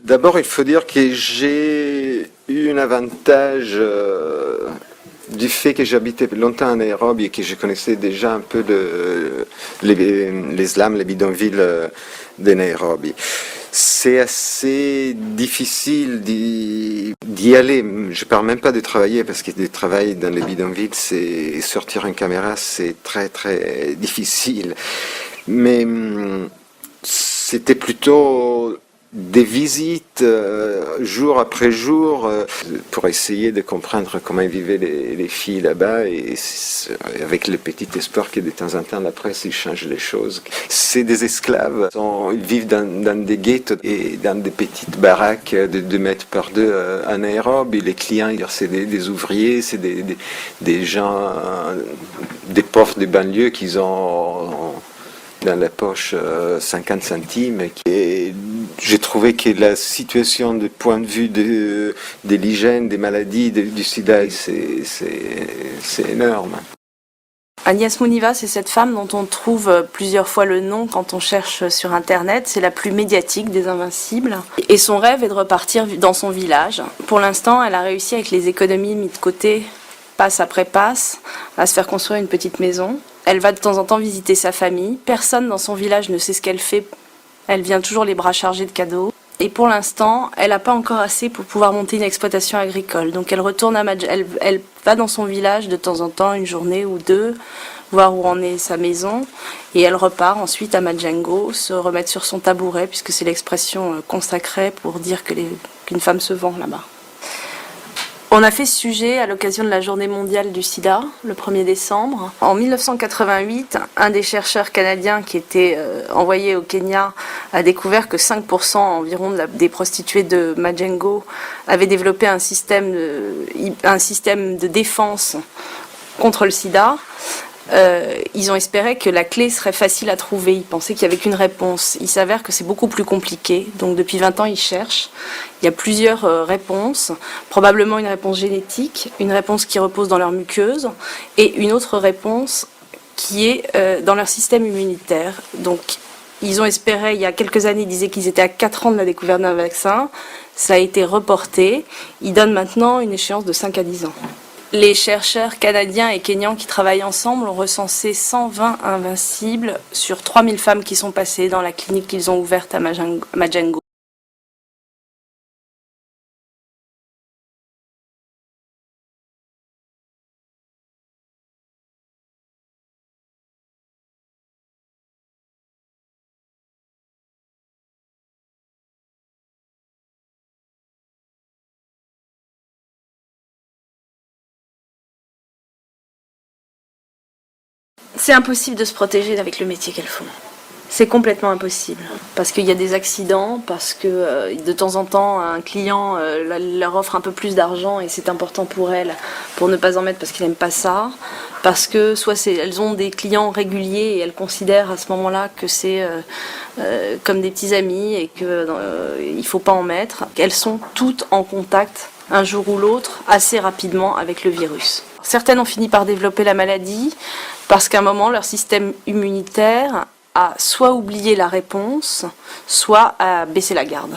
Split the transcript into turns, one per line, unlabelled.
D'abord, il faut dire que j'ai eu un avantage du fait que j'habitais longtemps à Nairobi et que je connaissais déjà un peu les slums, les bidonvilles de Nairobi. C'est assez difficile d'y aller. Je parle même pas de travailler parce que de travailler dans les bidonvilles, c'est sortir une caméra, c'est très très difficile. Mais c'était plutôt des visites jour après jour pour essayer de comprendre comment vivaient les filles là-bas et avec le petit espoir que de temps en temps la presse il change les choses. C'est des esclaves, ils vivent dans des ghettos et dans des petites baraques de 2 mètres par 2 à Nairobi. Les clients, c'est des ouvriers, c'est des gens, des pauvres des banlieues qui ont dans la poche 50 centimes. Et j'ai trouvé que la situation du point de vue de l'hygiène, des maladies, du sida, c'est énorme.
Agnès Muniva, c'est cette femme dont on trouve plusieurs fois le nom quand on cherche sur Internet. C'est la plus médiatique des Invincibles. Et son rêve est de repartir dans son village. Pour l'instant, elle a réussi avec les économies mises de côté, passe après passe, à se faire construire une petite maison. Elle va de temps en temps visiter sa famille. Personne dans son village ne sait ce qu'elle fait. Elle vient toujours les bras chargés de cadeaux. Et pour l'instant, elle n'a pas encore assez pour pouvoir monter une exploitation agricole. Donc elle retourne elle va dans son village de temps en temps, une journée ou deux, voir où en est sa maison. Et elle repart ensuite à Majengo, se remettre sur son tabouret, puisque c'est l'expression consacrée pour dire qu'une femme se vend là-bas. On a fait ce sujet à l'occasion de la journée mondiale du sida, le 1er décembre. En 1988, un des chercheurs canadiens qui était envoyé au Kenya a découvert que 5% environ des prostituées de Majengo avaient développé un système de défense contre le sida. Ils ont espéré que la clé serait facile à trouver. Ils pensaient qu'il n'y avait qu'une réponse. Il s'avère que c'est beaucoup plus compliqué. Donc depuis 20 ans, ils cherchent. Il y a plusieurs réponses. Probablement une réponse génétique, une réponse qui repose dans leur muqueuse et une autre réponse qui est dans leur système immunitaire. Donc ils ont espéré, il y a quelques années, ils disaient qu'ils étaient à 4 ans de la découverte d'un vaccin. Ça a été reporté. Ils donnent maintenant une échéance de 5 à 10 ans. Les chercheurs canadiens et kenyans qui travaillent ensemble ont recensé 120 invincibles sur 3000 femmes qui sont passées dans la clinique qu'ils ont ouverte à Majengo. C'est impossible de se protéger avec le métier qu'elles font. C'est complètement impossible. Parce qu'il y a des accidents, parce que de temps en temps, un client leur offre un peu plus d'argent et c'est important pour elles, pour ne pas en mettre parce qu'il n'aime pas ça. Parce que soit elles ont des clients réguliers et elles considèrent à ce moment-là que c'est comme des petits amis et qu'il ne faut pas en mettre. Elles sont toutes en contact, un jour ou l'autre, assez rapidement avec le virus. Certaines ont fini par développer la maladie parce qu'à un moment, leur système immunitaire a soit oublié la réponse, soit a baissé la garde.